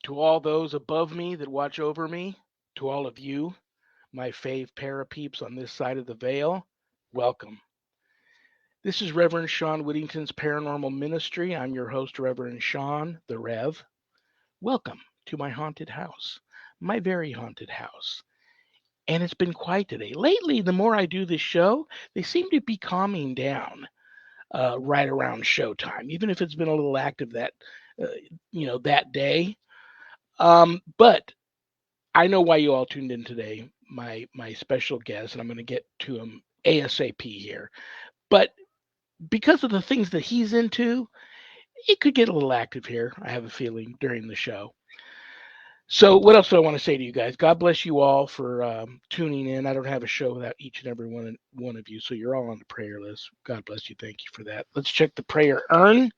To all those above me that watch over me, to all of you, my fave parapeeps on this side of the veil, welcome. This is Reverend Sean Whittington's Paranormal Ministry. I'm your host, Reverend Sean, the Rev. Welcome to my haunted house, my very haunted house. And it's been quiet today. Lately, the more I do this show, they seem to be calming down right around showtime, even if it's been a little active uh, that day. But I know why you all tuned in today. My special guest, and I'm going to get to him ASAP here. But because of the things that he's into, it could get a little active here. I have a feeling during the show. So, what else do I want to say to you guys? God bless you all for tuning in. I don't have a show without each and every one of you, so you're all on the prayer list. God bless you. Thank you for that. Let's check the prayer urn.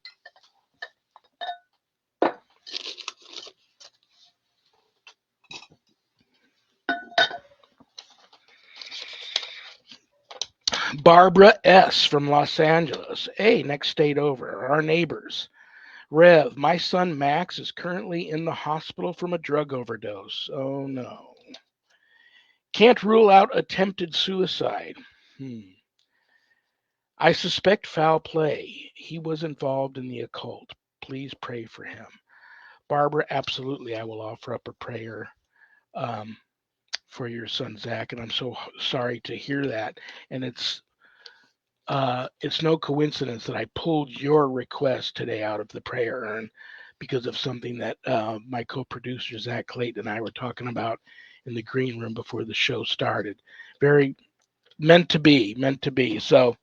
Barbara S. from Los Angeles. Hey, next state over. Our neighbors. Rev, my son Max is currently in the hospital from a drug overdose. Oh no. Can't rule out attempted suicide. I suspect foul play. He was involved in the occult. Please pray for him. Barbara, absolutely, I will offer up a prayer um, for your son Zach, and I'm so sorry to hear that. And it's no coincidence that I pulled your request today out of the prayer urn because of something that my co-producer Zach Clayton and I were talking about in the green room before the show started. Very meant to be, meant to be. So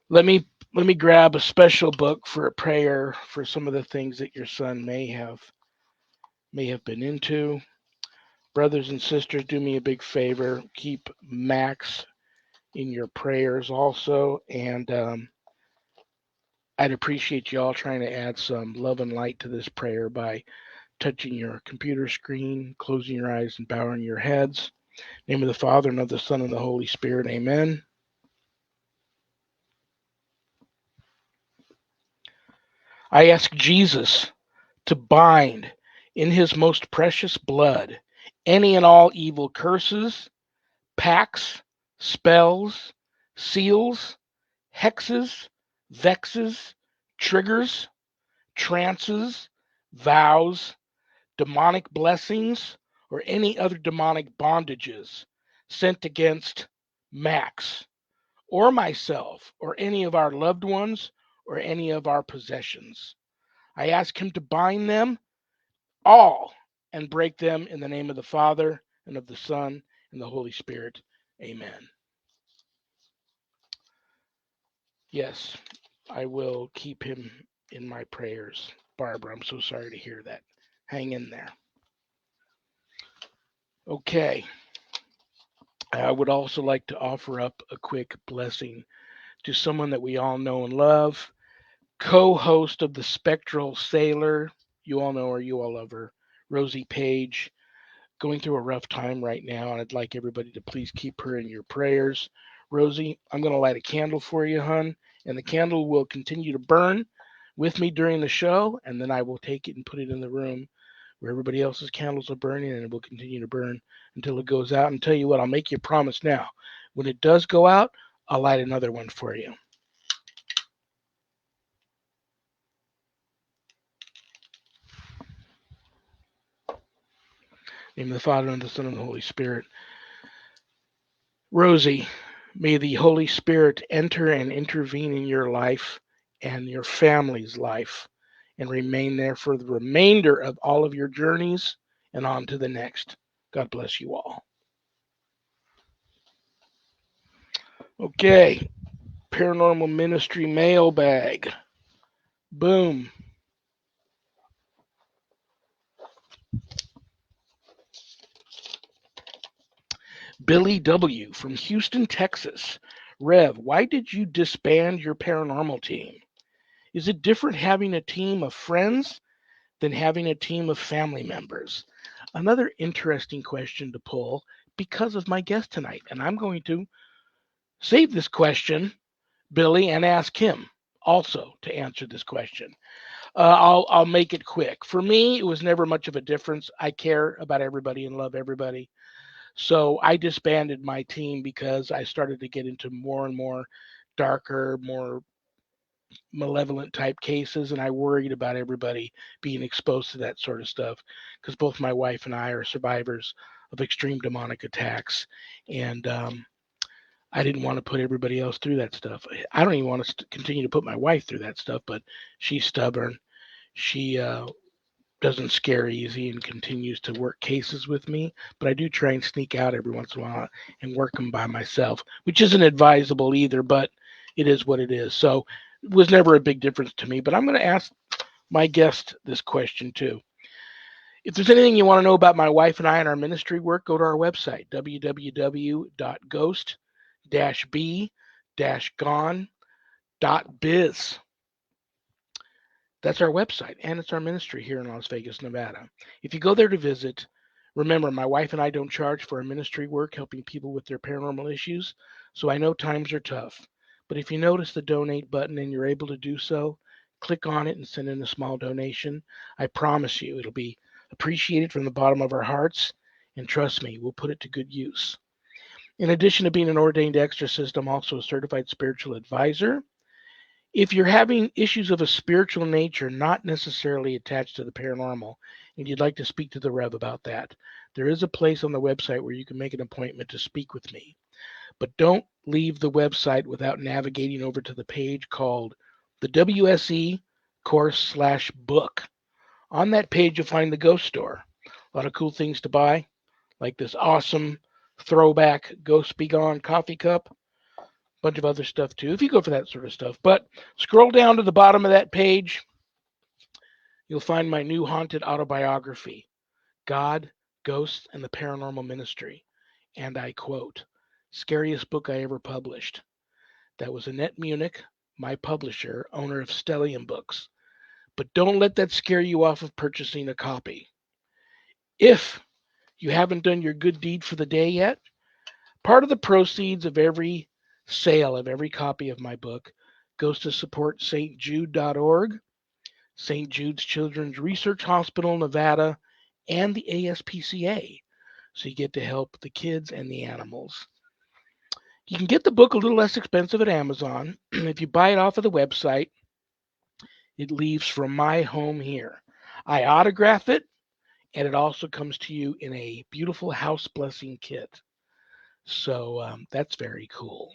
let me grab a special book for a prayer for some of the things that your son may have been into. Brothers and sisters, do me a big favor. Keep Max in your prayers also, and I'd appreciate you all trying to add some love and light to this prayer by touching your computer screen, closing your eyes, and bowing your heads. In the name of the Father, and of the Son, and the Holy Spirit. Amen. I ask Jesus to bind in his most precious blood any and all evil curses, pacts, spells, seals, hexes, vexes, triggers, trances, vows, demonic blessings, or any other demonic bondages sent against Max or myself or any of our loved ones or any of our possessions. I ask him to bind them all and break them in the name of the Father and of the Son and the Holy Spirit. Amen. Yes, I will keep him in my prayers. Barbara, I'm so sorry to hear that. Hang in there. Okay. I would also like to offer up a quick blessing to someone that we all know and love, co host of the Spectral Sailor. You all know her, you all love her, Rosie Page, going through a rough time right now, and I'd like everybody to please keep her in your prayers. Rosie, I'm going to light a candle for you, hon, and the candle will continue to burn with me during the show, and then I will take it and put it in the room where everybody else's candles are burning, and it will continue to burn until it goes out. And tell you what, I'll make you a promise now. When it does go out, I'll light another one for you. In the name of the Father, and the Son, and the Holy Spirit. Rosie, may the Holy Spirit enter and intervene in your life and your family's life and remain there for the remainder of all of your journeys and on to the next. God bless you all. Okay, Paranormal Ministry mailbag. Boom. Billy W. from Houston, Texas. Rev, why did you disband your paranormal team? Is it different having a team of friends than having a team of family members? Another interesting question to pull because of my guest tonight. And I'm going to save this question, Billy, and ask him also to answer this question. I'll make it quick. For me, it was never much of a difference. I care about everybody and love everybody. So I disbanded my team because I started to get into more and more darker, more malevolent type cases, and I worried about everybody being exposed to that sort of stuff because both my wife and I are survivors of extreme demonic attacks, and I didn't want to put everybody else through that stuff. I don't even want to continue to put my wife through that stuff, but she's stubborn. She doesn't scare easy and continues to work cases with me, but I do try and sneak out every once in a while and work them by myself, which isn't advisable either, but it is what it is. So it was never a big difference to me, but I'm going to ask my guest this question too. If there's anything you want to know about my wife and I and our ministry work, go to our website, www.ghost-b-gone.biz. That's our website, and it's our ministry here in Las Vegas, Nevada. If you go there to visit, remember, my wife and I don't charge for our ministry work helping people with their paranormal issues, so I know times are tough. But if you notice the donate button and you're able to do so, click on it and send in a small donation. I promise you it'll be appreciated from the bottom of our hearts, and trust me, we'll put it to good use. In addition to being an ordained exorcist, I'm also a certified spiritual advisor. If you're having issues of a spiritual nature, not necessarily attached to the paranormal, and you'd like to speak to the Rev about that, there is a place on the website where you can make an appointment to speak with me. But don't leave the website without navigating over to the page called the WSE course/book. On that page, you'll find the Ghost Store. A lot of cool things to buy, like this awesome throwback Ghost Be Gone coffee cup. Bunch of other stuff too, if you go for that sort of stuff. But scroll down to the bottom of that page, you'll find my new haunted autobiography, God, Ghosts, and the Paranormal Ministry. And I quote, scariest book I ever published. That was Annette Munich, my publisher, owner of Stellium Books. But don't let that scare you off of purchasing a copy. If you haven't done your good deed for the day yet, part of the proceeds of every sale of every copy of my book goes to support stjude.org, St. Jude's Children's Research Hospital, Nevada, and the ASPCA. So you get to help the kids and the animals. You can get the book a little less expensive at Amazon. If you buy it off of the website, it leaves from my home here. I autograph it, and it also comes to you in a beautiful house blessing kit. So that's very cool.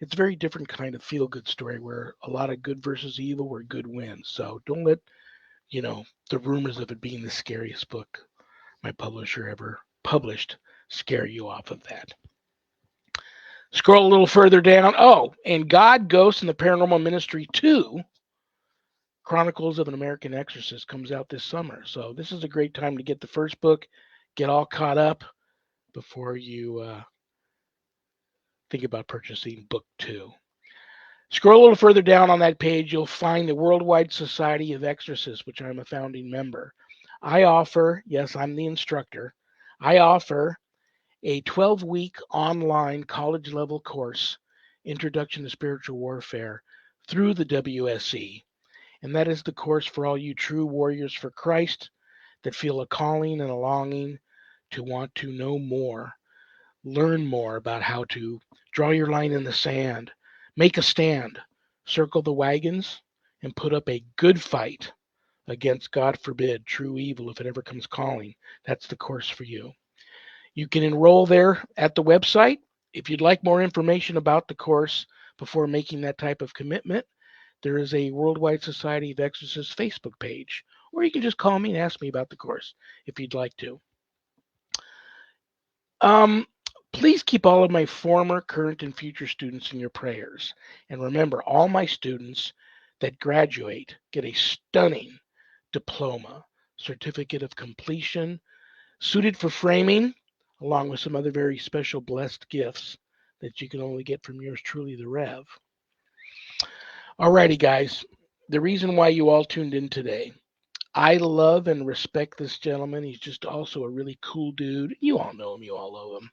It's a very different kind of feel good story where a lot of good versus evil where good wins. So don't let, the rumors of it being the scariest book my publisher ever published scare you off of that. Scroll a little further down. Oh, and God, Ghosts, and the Paranormal Ministry 2, Chronicles of an American Exorcist, comes out this summer. So this is a great time to get the first book, get all caught up before you think about purchasing book 2. Scroll a little further down on that page, you'll find the Worldwide Society of Exorcists, which I'm a founding member. I offer, yes, I'm the instructor, I offer a 12-week online college-level course, Introduction to Spiritual Warfare, through the WSE. And that is the course for all you true warriors for Christ that feel a calling and a longing to want to know more, learn more about how to draw your line in the sand, make a stand, circle the wagons, and put up a good fight against, God forbid, true evil if it ever comes calling. That's the course for you. You can enroll there at the website. If you'd like more information about the course before making that type of commitment, there is a Worldwide Society of Exorcists Facebook page, or you can just call me and ask me about the course if you'd like to. Please keep all of my former, current, and future students in your prayers. And remember, all my students that graduate get a stunning diploma, certificate of completion, suited for framing, along with some other very special blessed gifts that you can only get from yours truly, the Rev. Alrighty, guys. The reason why you all tuned in today, I love and respect this gentleman. He's just also a really cool dude. You all know him. You all love him.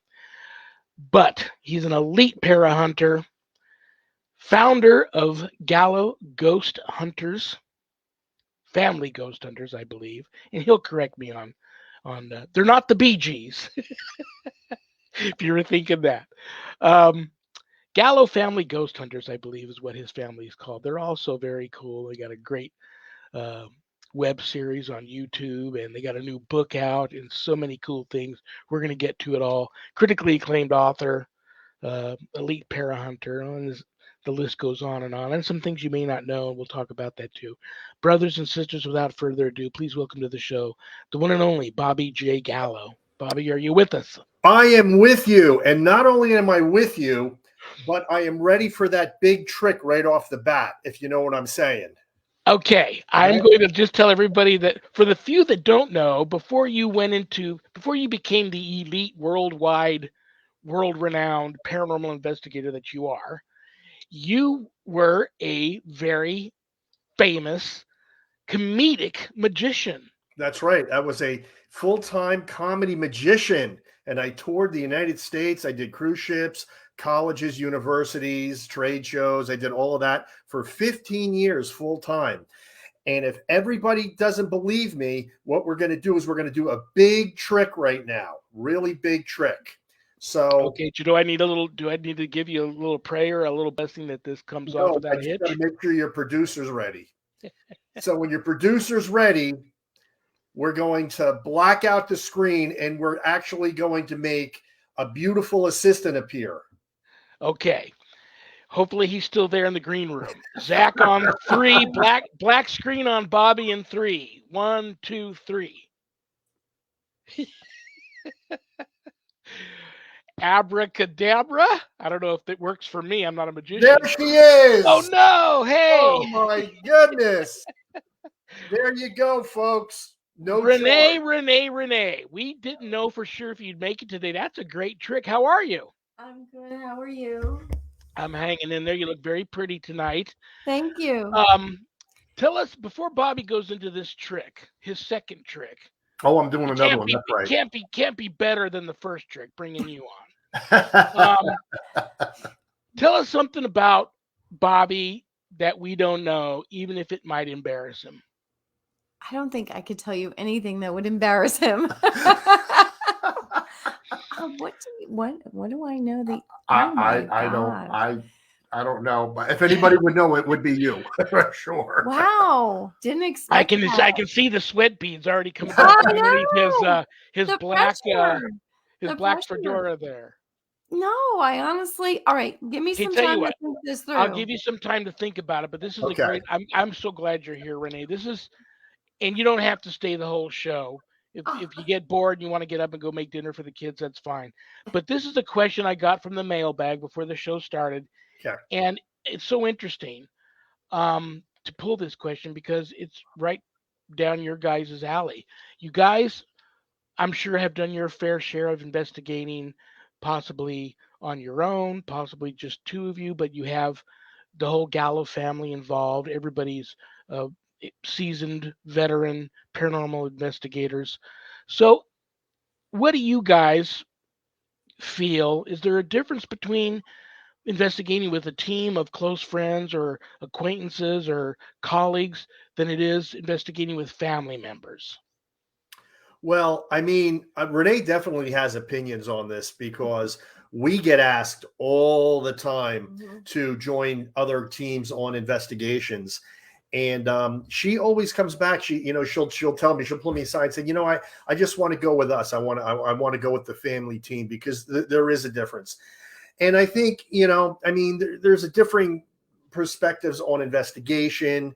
But he's an elite para hunter, founder of Gallo Ghost Hunters, Family Ghost Hunters, I believe, and he'll correct me on they're not the Bee Gees, if you were thinking that. Um, Gallo Family Ghost Hunters, I believe, is what his family is called. They're also very cool. They got a great uh, web series on YouTube, and they got a new book out, and so many cool things. We're going to get to it all. Critically acclaimed author, elite para hunter, and the list goes on, and some things you may not know, and we'll talk about that too. Brothers and sisters, without further ado, please welcome to the show the one and only Bobby J. Gallo. Bobby, are you with us? I am with you, and not only am I with you, but I am ready for that big trick right off the bat, if you know what I'm saying. Okay, I'm going to just tell everybody that for the few that don't know, before you became the elite worldwide, world-renowned paranormal investigator that you were a very famous comedic magician. That's right. I was a full-time comedy magician, and I toured the United States. I did cruise ships, colleges, universities, trade shows. I did all of that for 15 years full-time. And if everybody doesn't believe me, what we're going to do is we're going to do a big trick right now, really big trick. So okay, do I need to give you a little prayer, a little blessing that this comes off without a hitch? Got to make sure your producer's ready. So when your producer's ready, we're going to black out the screen, and we're actually going to make a beautiful assistant appear. Okay. Hopefully he's still there in the green room. Zach on 3, black screen on Bobby in 3. 1, 2, 3. Abracadabra. I don't know if it works for me. I'm not a magician. There she is. Oh no! Hey. Oh my goodness. There you go, folks. No Renee. We didn't know for sure if you'd make it today. That's a great trick. How are you? I'm good. How are you? I'm hanging in there. You look very pretty tonight. Thank you. Tell us before Bobby goes into this trick, his second trick. Oh, I'm doing another one. That's right. Can't be better than the first trick, bringing you on. Tell us something about Bobby that we don't know, even if it might embarrass him. I don't think I could tell you anything that would embarrass him. What do I know? I don't know, but if anybody would know, it would be you for sure. Wow, didn't expect. I can see the sweat beads already coming out underneath his black fedora there. No, I honestly. All right, give me some time to think this through. I'll give you some time to think about it, but this is a great. I'm so glad you're here, Renee. This is, and you don't have to stay the whole show. If you get bored and you want to get up and go make dinner for the kids, that's fine. But this is a question I got from the mailbag before the show started. Okay. And it's so interesting to pull this question because it's right down your guys' alley. You guys, I'm sure, have done your fair share of investigating, possibly on your own, possibly just two of you, but you have the whole Gallo family involved. Everybody's seasoned veteran paranormal investigators. So what do you guys feel? Is there a difference between investigating with a team of close friends or acquaintances or colleagues than it is investigating with family members? Well, I mean, Renee definitely has opinions on this because we get asked all the time to join other teams on investigations. And she always comes back. She'll tell me, she'll pull me aside and say, I just want to go with us. I want to go with the family team because there is a difference. And I think, there's a differing perspectives on investigation,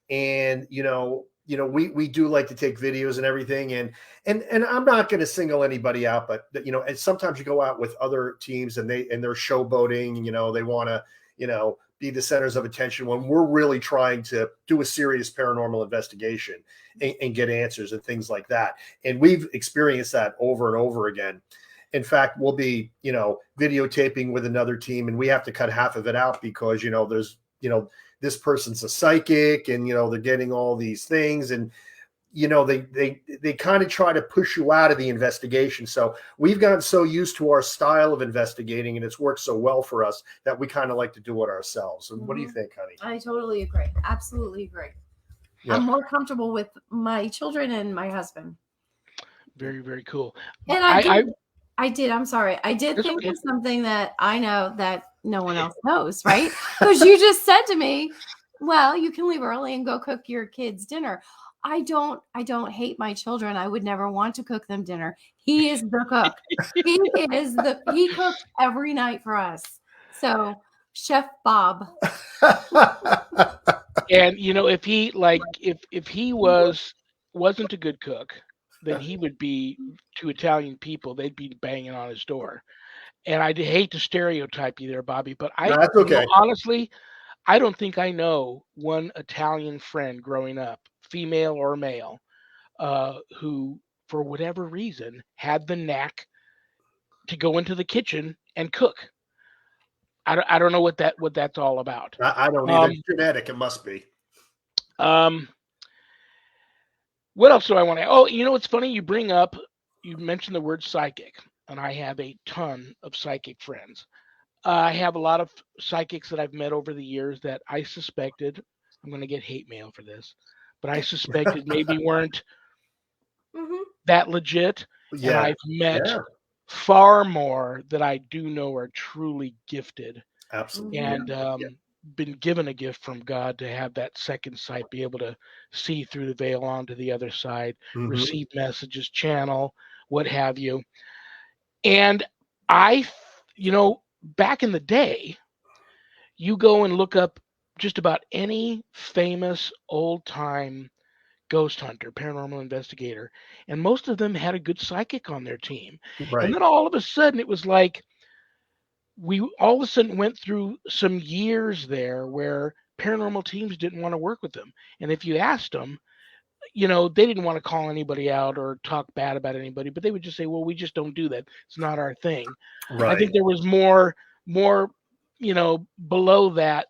and we do like to take videos and everything, and I'm not going to single anybody out, but and sometimes you go out with other teams and they're showboating, they want to be the centers of attention when we're really trying to do a serious paranormal investigation and get answers and things like that. And we've experienced that over and over again. In fact, we'll be, videotaping with another team, and we have to cut half of it out because, there's, this person's a psychic, and, they're getting all these things, and, they kind of try to push you out of the investigation. So we've gotten so used to our style of investigating, and it's worked so well for us that we kind of like to do it ourselves. And what do you think, honey? I totally agree. Absolutely agree. Yeah. I'm more comfortable with my children and my husband. Very, very cool. And I did. I'm sorry. I did It's think okay. of something that I know that no one else knows, right? Because you just said to me, well, you can leave early and go cook your kids dinner. I don't hate my children. I would never want to cook them dinner. He is the cook. He cooks every night for us. So Chef Bob. And if he if he wasn't a good cook, then he would be to Italian people, they'd be banging on his door. And I hate to stereotype you there, Bobby, but No, that's okay. honestly, I don't think I know one Italian friend growing up, female or male, who, for whatever reason, had the knack to go into the kitchen and cook. I don't know what that's all about. I don't either. It's genetic. It must be. What else do I want to? Oh, what's funny? You mentioned the word psychic, and I have a ton of psychic friends. I have a lot of psychics that I've met over the years that I suspected. I'm going to get hate mail for this, but I suspected maybe weren't that legit. Yeah. And I've met far more that I do know are truly gifted. Absolutely. And been given a gift from God to have that second sight, be able to see through the veil onto the other side, receive messages, channel, what have you. And back in the day, you go and look up just about any famous old time ghost hunter, paranormal investigator, and most of them had a good psychic on their team. Right. And then all of a sudden it was like we all of a sudden went through some years there where paranormal teams didn't want to work with them. And if you asked them, they didn't want to call anybody out or talk bad about anybody, but they would just say, well, we just don't do that. It's not our thing. Right. I think there was more, below that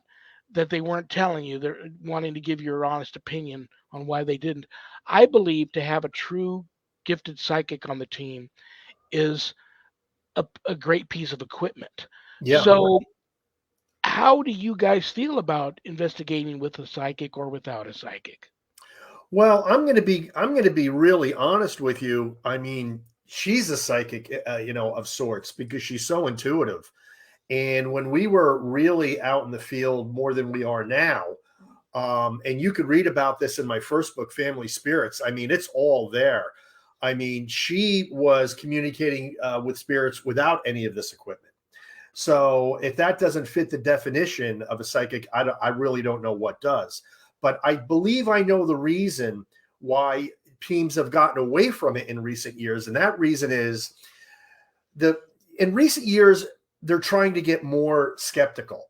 they weren't telling you. They're wanting to give your honest opinion on why they didn't. I believe to have a true gifted psychic on the team is a great piece of equipment. Yeah. So how do you guys feel about investigating with a psychic or without a psychic? Well, I'm going to be really honest with you. I mean, she's a psychic, of sorts, because she's so intuitive. And when we were really out in the field more than we are now, and you could read about this in my first book, Family Spirits. I mean, it's all there. I mean, she was communicating with spirits without any of this equipment. So if that doesn't fit the definition of a psychic, I really don't know what does. But I believe I know the reason why teams have gotten away from it in recent years. And that reason is in recent years, they're trying to get more skeptical.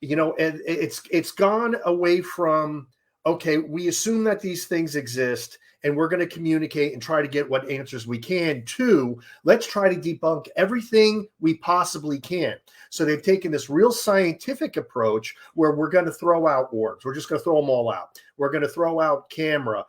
And it's gone away from, okay, we assume that these things exist and we're going to communicate and try to get what answers we can, to let's try to debunk everything we possibly can. So they've taken this real scientific approach where we're going to throw out orbs. We're just going to throw them all out. We're going to throw out camera,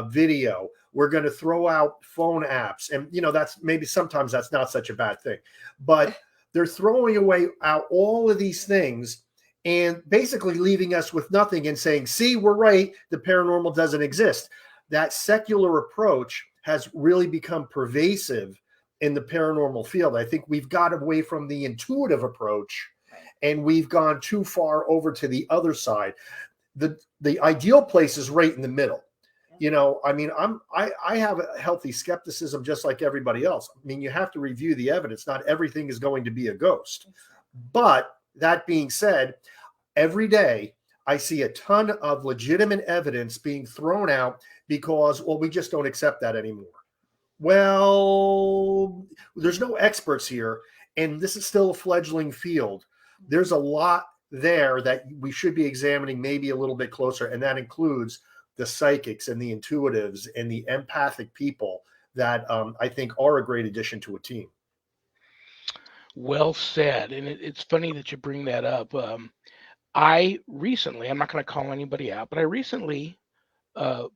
video. We're going to throw out phone apps. And, that's maybe sometimes that's not such a bad thing. But they're throwing away out all of these things and basically leaving us with nothing and saying, see, we're right. The paranormal doesn't exist. That secular approach has really become pervasive in the paranormal field. I think we've got away from the intuitive approach and we've gone too far over to the other side. The ideal place is right in the middle. I mean, I have a healthy skepticism just like everybody else. I mean, you have to review the evidence. Not everything is going to be a ghost. But that being said, every day I see a ton of legitimate evidence being thrown out because, well, we just don't accept that anymore. Well, there's no experts here, and this is still a fledgling field. There's a lot there that we should be examining maybe a little bit closer, and that includes the psychics and the intuitives and the empathic people that I think are a great addition to a team. Well said. And it's funny that you bring that up. I recently, I'm not going to call anybody out, but I recently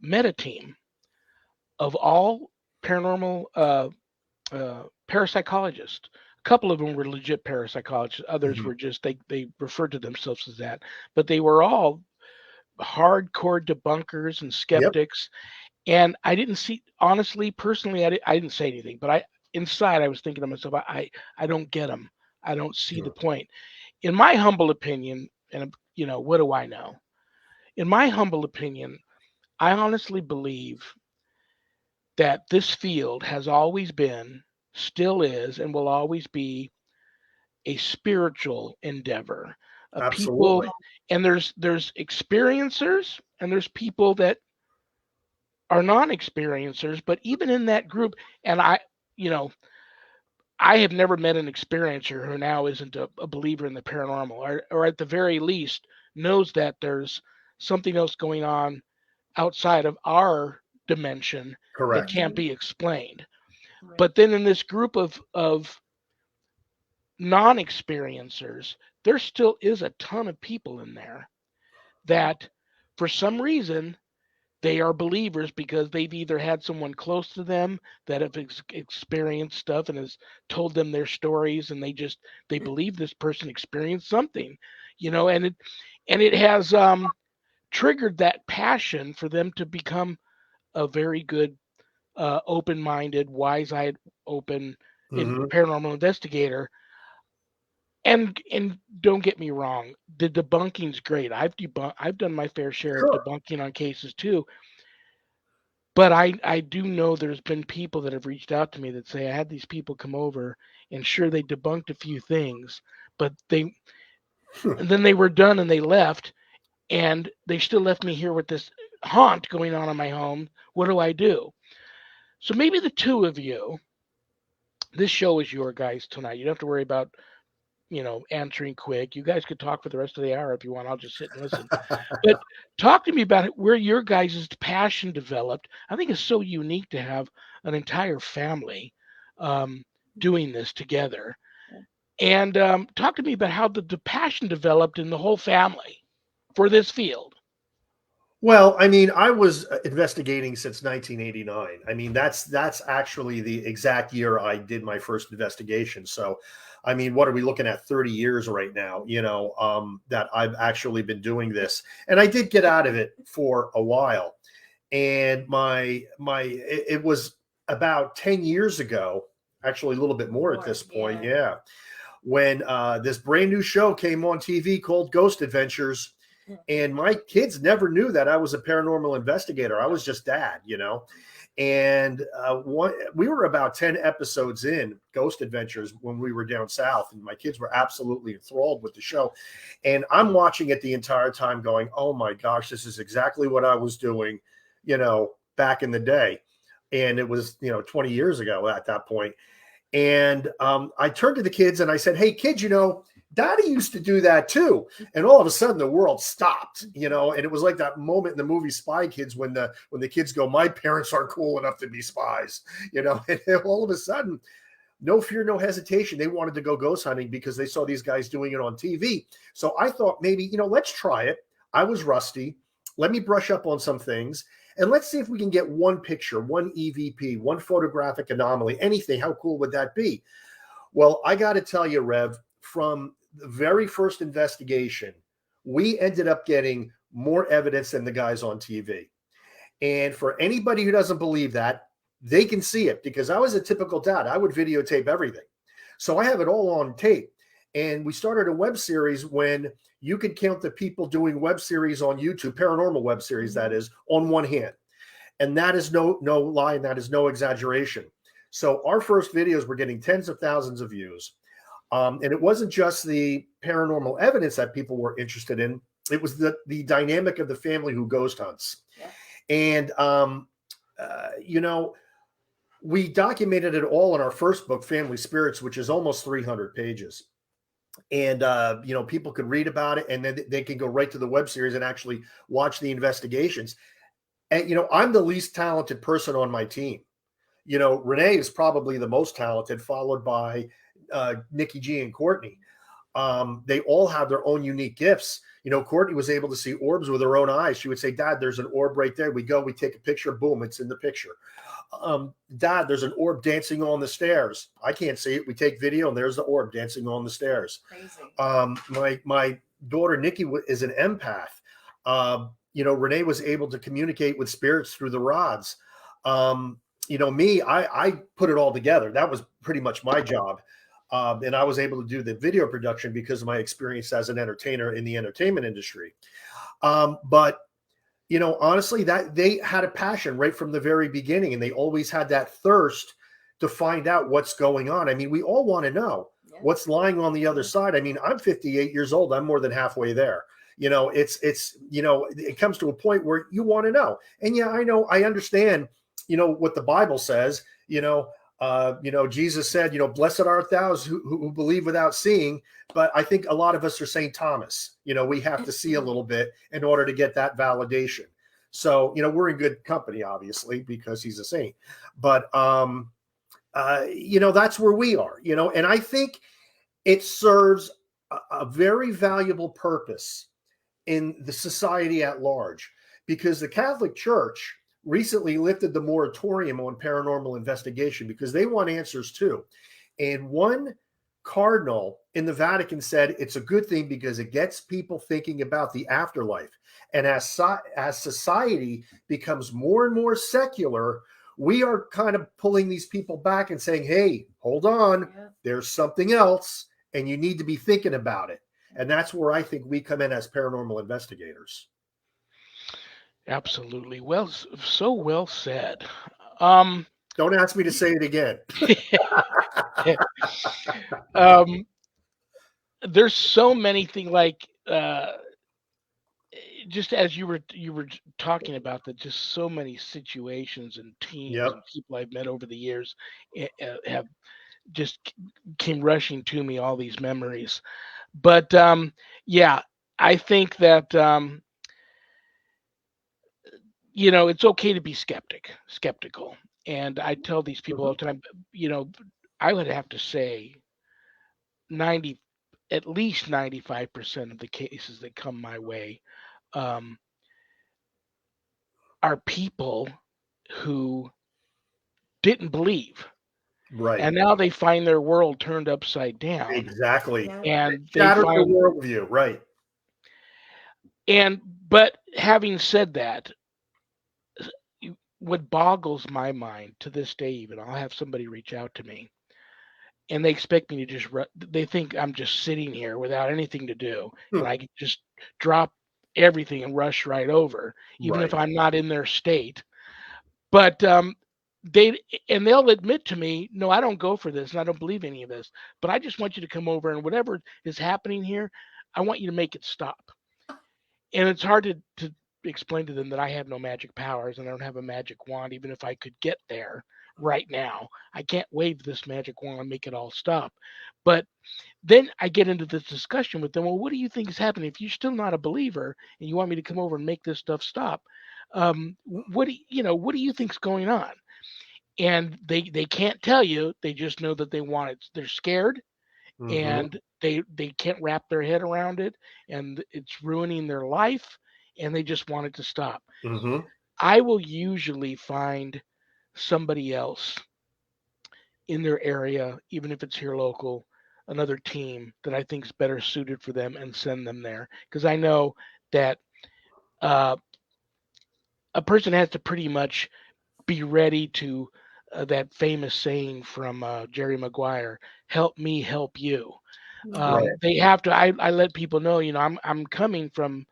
met a team of all paranormal parapsychologists. A couple of them were legit parapsychologists. Others were just, they referred to themselves as that. But they were all hardcore debunkers and Yep. skeptics, and I didn't see, honestly, personally, I didn't say anything, but inside I was thinking to myself, I don't get them. I don't see the point. In my humble opinion, and what do I know? In my humble opinion, I honestly believe that this field has always been, still is, and will always be a spiritual endeavor. People, Absolutely. and there's experiencers and there's people that are non-experiencers, but even in that group, and you know, I have never met an experiencer who now isn't a believer in the paranormal, or at the very least knows that there's something else going on outside of our dimension that Correct. can't be explained. But then in this group of non-experiencers, there still is a ton of people in there that for some reason they are believers because they've either had someone close to them that have experienced stuff and has told them their stories, and they believe this person experienced something, and it has triggered that passion for them to become a very good open-minded, wise-eyed, open Hmm. paranormal investigator. And don't get me wrong, the debunking's great. I've done my fair share of Sure. debunking on cases too. But I do know there's been people that have reached out to me that say I had these people come over, and sure, they debunked a few things, but and then they were done and they left, and they still left me here with this haunt going on in my home. What do I do? So maybe the two of you, this show is your guys tonight. You don't have to worry about answering quick. You guys could talk for the rest of the hour if you want. I'll just sit and listen. But talk to me about where your guys' passion developed. I think it's so unique to have an entire family um, doing this together. And talk to me about how the passion developed in the whole family for this field. Well, I mean, I was investigating since 1989. I mean, that's actually the exact year I did my first investigation. So, I mean, what are we looking at? 30 years right now, that I've actually been doing this. And I did get out of it for a while. And it was about 10 years ago, actually a little bit more at this point, yeah, when this brand new show came on TV called Ghost Adventures. And my kids never knew that I was a paranormal investigator. I was just dad. And we were about 10 episodes in Ghost Adventures when we were down south, and my kids were absolutely enthralled with the show. And I'm watching it the entire time going, oh my gosh, this is exactly what I was doing, back in the day. And it was, 20 years ago at that point. And I turned to the kids and I said, hey, kids, Daddy used to do that too. And all of a sudden the world stopped, and it was like that moment in the movie Spy Kids when the kids go, my parents aren't cool enough to be spies, and all of a sudden, no fear, no hesitation. They wanted to go ghost hunting because they saw these guys doing it on TV. So I thought maybe, let's try it. I was rusty. Let me brush up on some things. And let's see if we can get one picture, one EVP, one photographic anomaly, anything. How cool would that be? Well, I got to tell you, Rev, from the very first investigation, we ended up getting more evidence than the guys on TV. And for anybody who doesn't believe that, they can see it because I was a typical dad. I would videotape everything. So I have it all on tape. And we started a web series when you could count the people doing web series on YouTube, paranormal web series, that is, on one hand. And that is no lie, and that is no exaggeration. So our first videos were getting tens of thousands of views. And it wasn't just the paranormal evidence that people were interested in. It was the dynamic of the family who ghost hunts. Yeah. And, we documented it all in our first book, Family Spirits, which is almost 300 pages. And, people could read about it, and then they can go right to the web series and actually watch the investigations. And, I'm the least talented person on my team. Renee is probably the most talented, followed by Nikki G and Courtney. They all have their own unique gifts. Courtney was able to see orbs with her own eyes. She would say, Dad, there's an orb right there. We go, we take a picture, boom, it's in the picture. Dad, there's an orb dancing on the stairs. I can't see it. We take video and there's the orb dancing on the stairs. Crazy. My daughter, Nikki, is an empath. Renee was able to communicate with spirits through the rods. Me, I put it all together. That was pretty much my job. And I was able to do the video production because of my experience as an entertainer in the entertainment industry. But honestly, that they had a passion right from the very beginning, and they always had that thirst to find out what's going on. I mean, we all want to know what's lying on the other side. I mean, I'm 58 years old. I'm more than halfway there. It comes to a point where you want to know. And yeah, I understand, what the Bible says, Jesus said, blessed art thou who believe without seeing. But I think a lot of us are St. Thomas. We have to see a little bit in order to get that validation. So, we're in good company, obviously, because he's a saint. But, that's where we are, and I think it serves a very valuable purpose in the society at large, because the Catholic Church recently lifted the moratorium on paranormal investigation because they want answers too. And one cardinal in the Vatican said it's a good thing because it gets people thinking about the afterlife. And as society becomes more and more secular, we are kind of pulling these people back and saying, hey, hold on, there's something else, and you need to be thinking about it. And that's where I think we come in as paranormal investigators. Absolutely. Well, so well said. Don't ask me to say it again. There's so many things, like just as you were talking about that, just so many situations and teams and people I've met over the years have just came rushing to me, all these memories. But I think that it's okay to be skeptical. And I tell these people all the time, I would have to say at least 95% of the cases that come my way are people who didn't believe. Right. And now they find their world turned upside down. Exactly. And they find their worldview. Right. But having said that, what boggles my mind to this day, even, I'll have somebody reach out to me and they expect me to they think I'm just sitting here without anything to do. And I can just drop everything and rush right over, even if I'm not in their state. But they'll admit to me, no, I don't go for this and I don't believe any of this, but I just want you to come over, and whatever is happening here, I want you to make it stop. And it's hard to explain to them that I have no magic powers and I don't have a magic wand. Even if I could get there right now, I can't wave this magic wand and make it all stop. But then I get into this discussion with them. Well, what do you think is happening? If you're still not a believer and you want me to come over and make this stuff stop, what do you think's going on? And they can't tell you. They just know that they want it. They're scared, and they can't wrap their head around it, and it's ruining their life, and they just want it to stop. I will usually find somebody else in their area, even if it's here local, another team that I think is better suited for them, and send them there, because I know that a person has to pretty much be ready to that famous saying from Jerry Maguire, "Help me, help you." They have to. I let people know, I'm coming from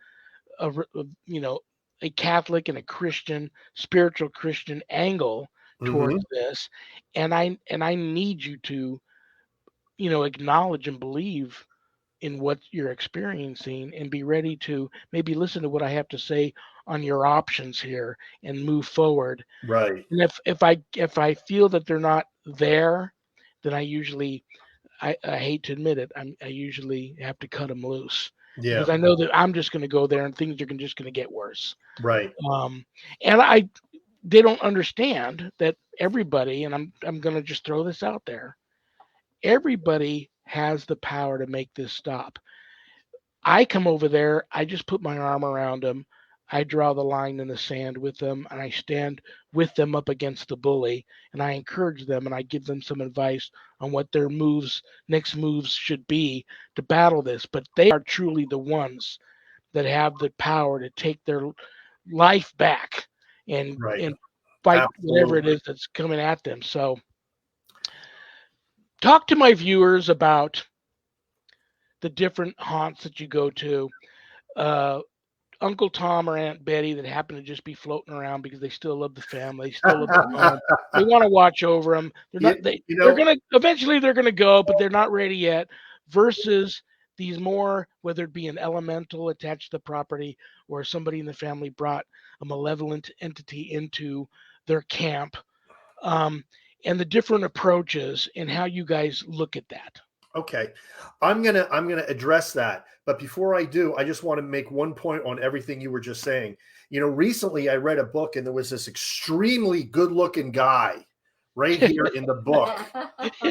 a Catholic and a Christian, spiritual Christian angle towards this, and I need you to, acknowledge and believe in what you're experiencing, and be ready to maybe listen to what I have to say on your options here and move forward. Right. And if I feel that they're not there, then I usually, I hate to admit it, I usually have to cut them loose, because I know that I'm just going to go there and things are just going to get worse. Right. And they don't understand that everybody, and I'm going to just throw this out there, everybody has the power to make this stop. I come over there, I just put my arm around them, I draw the line in the sand with them, and I stand with them up against the bully, and I encourage them, and I give them some advice on what their next moves should be to battle this. But they are truly the ones that have the power to take their life back and Right. fight whatever it Absolutely. is that's coming at them. So talk to my viewers about the different haunts that you go to. Uh, Uncle Tom or Aunt Betty that happen to just be floating around because they still love the family, still love the home. They want to watch over them. They're not. They're gonna eventually. They're gonna go, but they're not ready yet. Versus these more, whether it be an elemental attached to the property or somebody in the family brought a malevolent entity into their camp, and the different approaches and how you guys look at that. Okay, I'm gonna address that, but before I do, I just want to make one point on everything you were just saying. Recently I read a book, and there was this extremely good-looking guy right here in the book.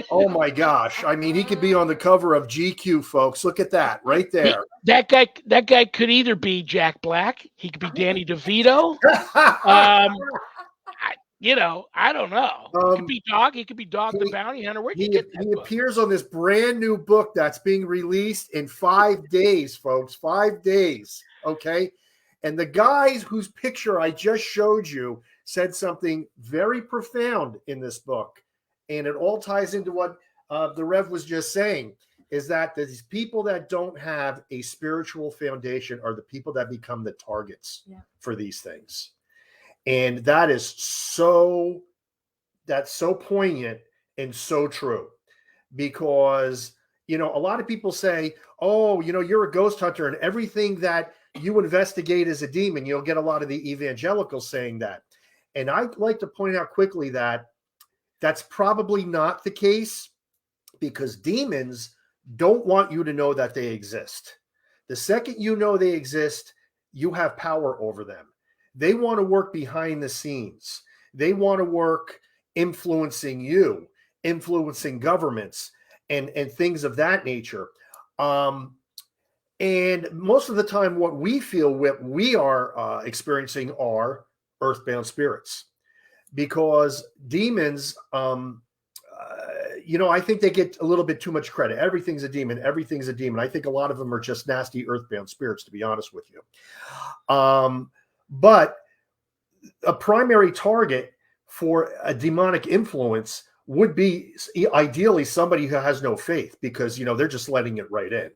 Oh my gosh! I mean, he could be on the cover of GQ, folks. Look at that right there. That guy could either be Jack Black, he could be Danny DeVito. I don't know. He could be Dog the Bounty Hunter. Where'd you get that He book? appears on this brand new book that's being released in 5 days, folks. 5 days. Okay. And the guy whose picture I just showed you said something very profound in this book. And it all ties into what the Rev was just saying, is that these people that don't have a spiritual foundation are the people that become the targets for these things. And that's so poignant and so true, because, a lot of people say, oh, you're a ghost hunter and everything that you investigate is a demon. You'll get a lot of the evangelicals saying that. And I'd like to point out quickly that that's probably not the case, because demons don't want you to know that they exist. The second you know they exist, you have power over them. They want to work behind the scenes. They want to work influencing you, influencing governments, and things of that nature. And most of the time, what we feel we are experiencing are earthbound spirits, because demons, I think they get a little bit too much credit. Everything's a demon. Everything's a demon. I think a lot of them are just nasty earthbound spirits, to be honest with you. But a primary target for a demonic influence would be ideally somebody who has no faith, because, they're just letting it right in.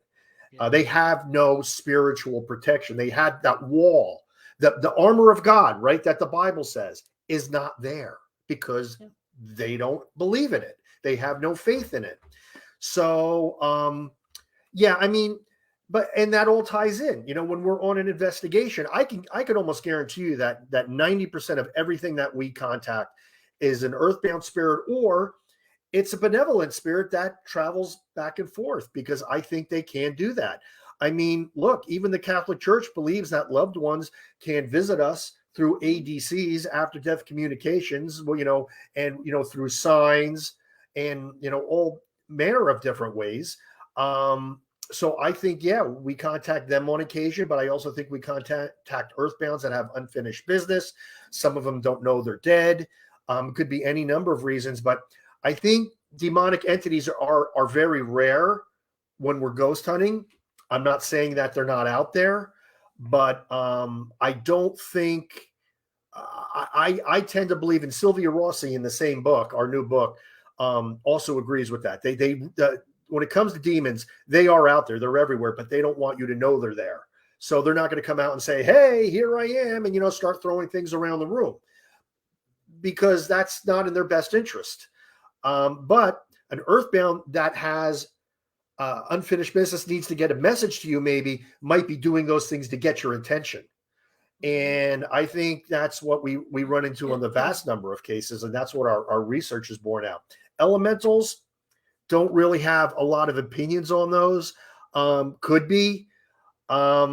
They have no spiritual protection. They had that wall, the armor of God, right, that the Bible says is not there, because they don't believe in it. They have no faith in it. So, and that all ties in, when we're on an investigation, I could almost guarantee you that 90% of everything that we contact is an earthbound spirit, or it's a benevolent spirit that travels back and forth, because I think they can do that. I mean, look, even the Catholic Church believes that loved ones can visit us through ADCs, after death communications, and, through signs and, all manner of different ways. So I think, we contact them on occasion, but I also think we contact earthbounds that have unfinished business. Some of them don't know they're dead. Could be any number of reasons, but I think demonic entities are very rare when we're ghost hunting. I'm not saying that they're not out there, but I don't think I tend to believe, in Sylvia Rossi in the same book, our new book, also agrees with that. They when it comes to demons, they are out there. They're everywhere, but they don't want you to know they're there. So they're not going to come out and say, hey, here I am, and, start throwing things around the room, because that's not in their best interest. But an earthbound that has unfinished business, needs to get a message to you, maybe might be doing those things to get your attention. And I think that's what we run into on the vast number of cases. And that's what our research has borne out. Elementals, don't really have a lot of opinions on those. Could be. But,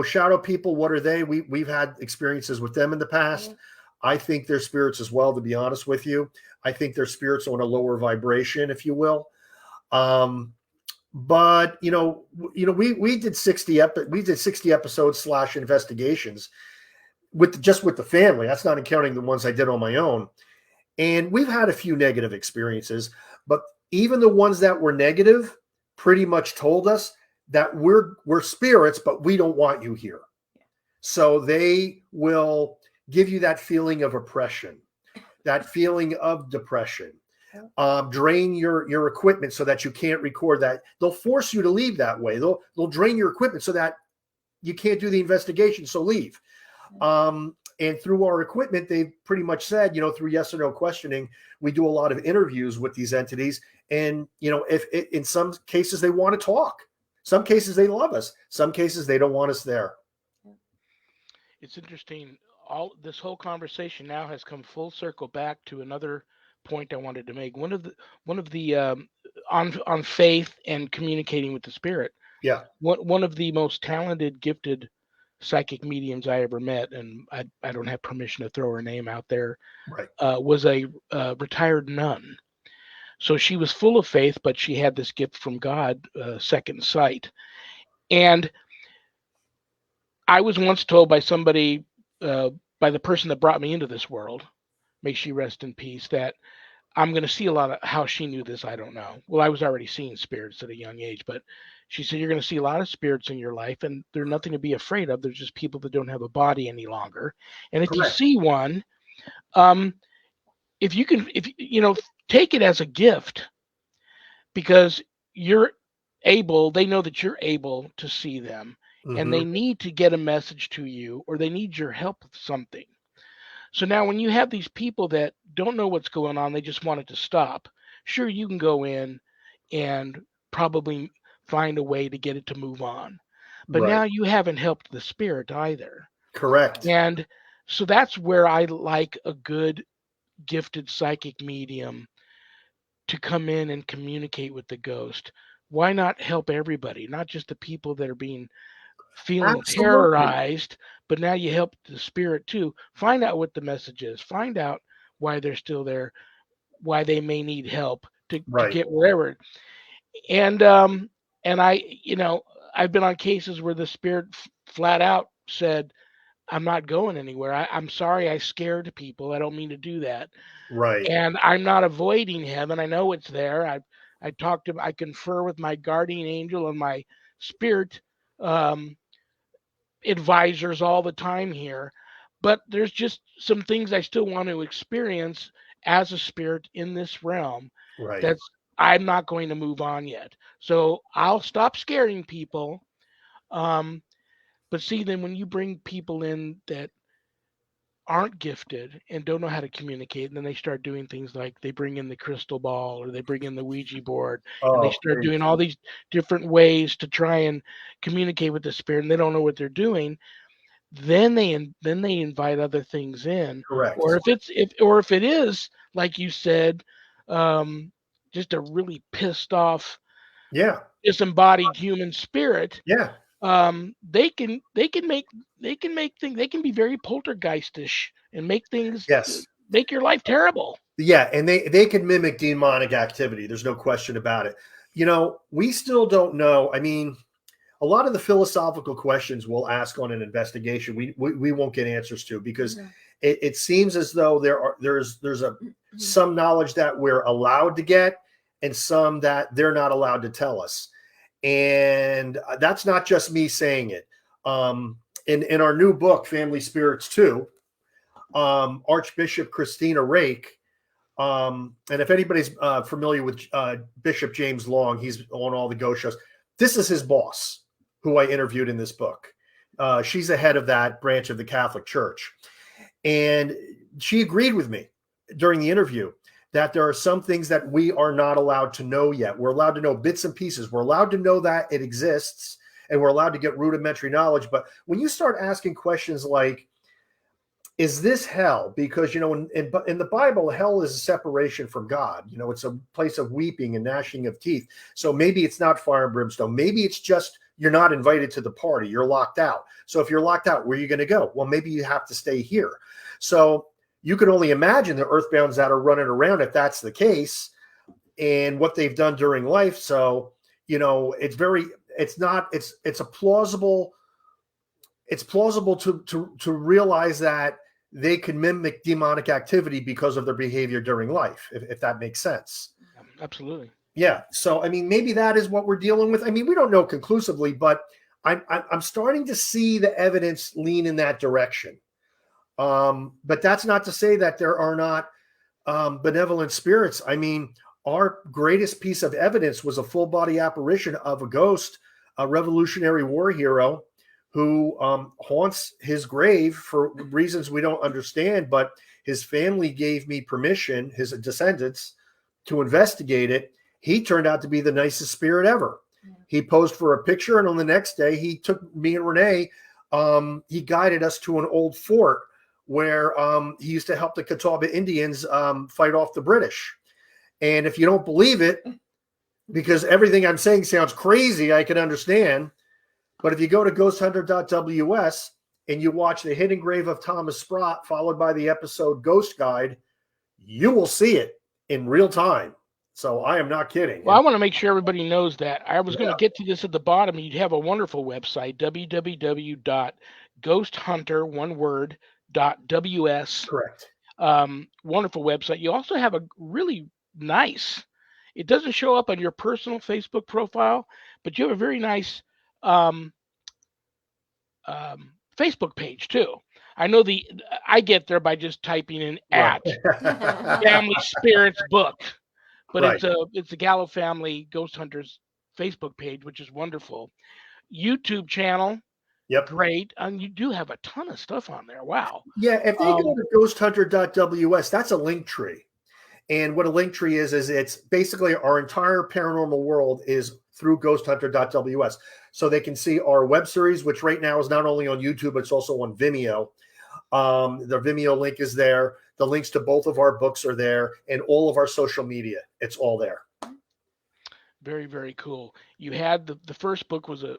shadow people, what are they? We've had experiences with them in the past. Yeah. I think they're spirits as well, to be honest with you. I think they're spirits on a lower vibration, if you will. But we did 60 episodes / investigations with the family. That's not counting the ones I did on my own. And we've had a few negative experiences, but even the ones that were negative pretty much told us that we're spirits, but we don't want you here. So they will give you that feeling of oppression, that feeling of depression, drain your equipment so that you can't record that. They'll force you to leave that way. They'll drain your equipment so that you can't do the investigation. So leave. And through our equipment, they've pretty much said, through yes or no questioning, we do a lot of interviews with these entities. And, if in some cases they want to talk, some cases they love us, some cases they don't want us there. It's interesting. All this whole conversation now has come full circle back to another point I wanted to make. One of the on faith and communicating with the spirit. Yeah. One of the most talented, gifted psychic mediums I ever met, and I don't have permission to throw her name out there, Right. Was a retired nun. So she was full of faith, but she had this gift from God, second sight. And I was once told by somebody, by the person that brought me into this world, may she rest in peace, that I'm going to see a lot of, how she knew this, I don't know. Well, I was already seeing spirits at a young age, but she said, you're going to see a lot of spirits in your life, and they're nothing to be afraid of. There's just people that don't have a body any longer. And if Correct. you see one, if you take it as a gift, because they know that you're able to see them, and they need to get a message to you, or they need your help with something. So now when you have these people that don't know what's going on, they just want it to stop. Sure, you can go in and probably find a way to get it to move on. But now you haven't helped the spirit either. Correct. And so that's where I like a good gifted psychic medium to come in and communicate with the ghost. Why not help everybody, not just the people that are feeling terrorized, but now you help the spirit too. Find out what the message is. Find out why they're still there, why they may need help to get wherever. And I've been on cases where the spirit flat out said, I'm not going anywhere. I'm sorry I scared people. I don't mean to do that. Right. And I'm not avoiding heaven. I know it's there. I confer with my guardian angel and my spirit advisors all the time here, but there's just some things I still want to experience as a spirit in this realm. Right. I'm not going to move on yet. So I'll stop scaring people. But see, then when you bring people in that aren't gifted and don't know how to communicate, and then they start doing things like they bring in the crystal ball or they bring in the Ouija board, and they start doing all these different ways to try and communicate with the spirit, and they don't know what they're doing. Then they invite other things in. Correct. Or if it is like you said, just a really pissed off, disembodied human spirit. Yeah. They can be very poltergeistish and make things make your life terrible. Yeah, and they can mimic demonic activity. There's no question about it. We still don't know. I mean, a lot of the philosophical questions we'll ask on an investigation, we won't get answers to, because it seems as though there's some knowledge that we're allowed to get and some that they're not allowed to tell us. And that's not just me saying it. In our new book, Family Spirits 2, Archbishop Christina Rake, and if anybody's familiar with Bishop James Long, he's on all the ghost shows. This is his boss, who I interviewed in this book. She's the head of that branch of the Catholic Church. And she agreed with me during the interview that there are some things that we are not allowed to know yet. We're allowed to know bits and pieces. We're allowed to know that it exists, and we're allowed to get rudimentary knowledge. But when you start asking questions like, is this hell? Because, in the Bible, hell is a separation from God. It's a place of weeping and gnashing of teeth. So maybe it's not fire and brimstone. Maybe it's just you're not invited to the party. You're locked out. So if you're locked out, where are you going to go? Well, maybe you have to stay here. So you can only imagine the earthbounds that are running around if that's the case, and what they've done during life. So, it's plausible to realize that they can mimic demonic activity because of their behavior during life, if that makes sense. Absolutely. Yeah. So, I mean, maybe that is what we're dealing with. I mean, we don't know conclusively, but I'm starting to see the evidence lean in that direction. But that's not to say that there are not benevolent spirits. I mean, our greatest piece of evidence was a full body apparition of a ghost, a Revolutionary War hero who haunts his grave for reasons we don't understand, but his family gave me permission, his descendants, to investigate it. He turned out to be the nicest spirit ever. Yeah. He posed for a picture, and on the next day, he took me and Renee, he guided us to an old fort where he used to help the Catawba Indians fight off the British. And if you don't believe it, because everything I'm saying sounds crazy, I can understand. But if you go to GhostHunter.ws and you watch The Hidden Grave of Thomas Sprott, followed by the episode Ghost Guide, you will see it in real time. So I am not kidding. Well, I want to make sure everybody knows that. I was going to get to this at the bottom. You'd have a wonderful website, www.GhostHunter, one word, .ws. Correct. Wonderful website. You also have a really nice, it doesn't show up on your personal Facebook profile, but you have a very nice Facebook page too. I know I get there by just typing in at Family Spirits Book, but right. It's the Gallo Family Ghost Hunters Facebook page, which is wonderful. YouTube channel. Yep. Great. And you do have a ton of stuff on there. Wow. Yeah. If they go to GhostHunter.ws, that's a link tree. And what a link tree is it's basically our entire paranormal world is through GhostHunter.ws. So they can see our web series, which right now is not only on YouTube, but it's also on Vimeo. The Vimeo link is there. The links to both of our books are there, and all of our social media. It's all there. Very, very cool. You had the first book was a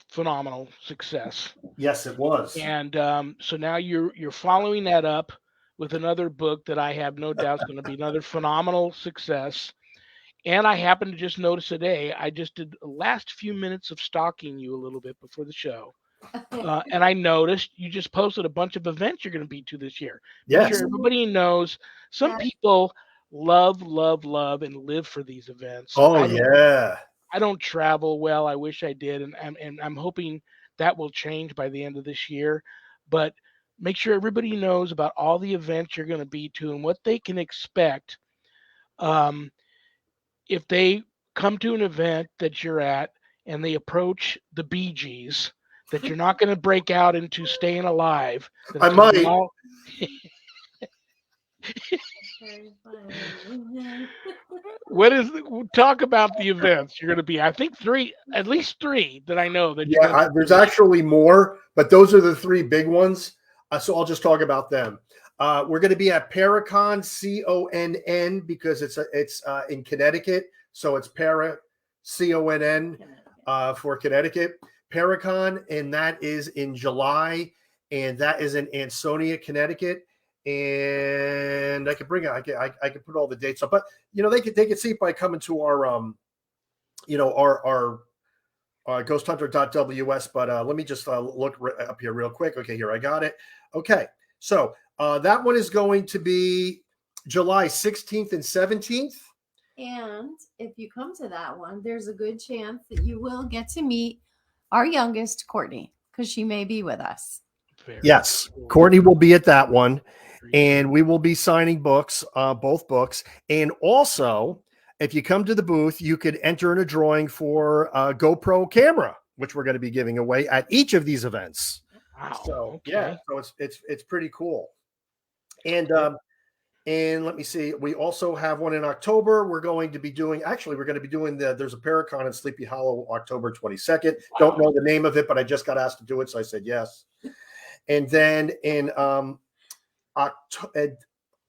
phenomenal success. Yes, it was. And so now you're following that up with another book that I have no doubt is going to be another phenomenal success. And I happened to just notice today, I just did the last few minutes of stalking you a little bit before the show. And I noticed you just posted a bunch of events you're going to be to this year. Yes. Make sure everybody knows some people love, and live for these events. Oh, I don't travel well. I wish I did. And I'm hoping that will change by the end of this year. But make sure everybody knows about all the events you're going to be to and what they can expect. If they come to an event that you're at and they approach the Bee Gees, that you're not going to break out into Staying Alive. I might. Talk about the events you're going to be. I think at least three that I know that. Yeah, there's actually more, but those are the three big ones. So I'll just talk about them. We're going to be at Paracon, CONN, because it's in Connecticut, so it's Para CONN for Connecticut. Paracon, and that is in July, and that is in Ansonia, Connecticut. And I could bring it. I could put all the dates up, but they could see it by coming to our our GhostHunter.ws. But let me just look up here real quick. Okay, here I got it. Okay, so that one is going to be July 16th and 17th. And if you come to that one, there's a good chance that you will get to meet our youngest, Courtney, because she may be with us. Yes, Courtney will be at that one, and we will be signing books, both books. And also, if you come to the booth, you could enter in a drawing for a GoPro camera, which we're going to be giving away at each of these events. Wow. So okay. yeah, so it's pretty cool. And let me see. We also have one in October. We're going to be doing there's a Paracon in Sleepy Hollow, October 22nd. Wow. Don't know the name of it, but I just got asked to do it, so I said yes. And then in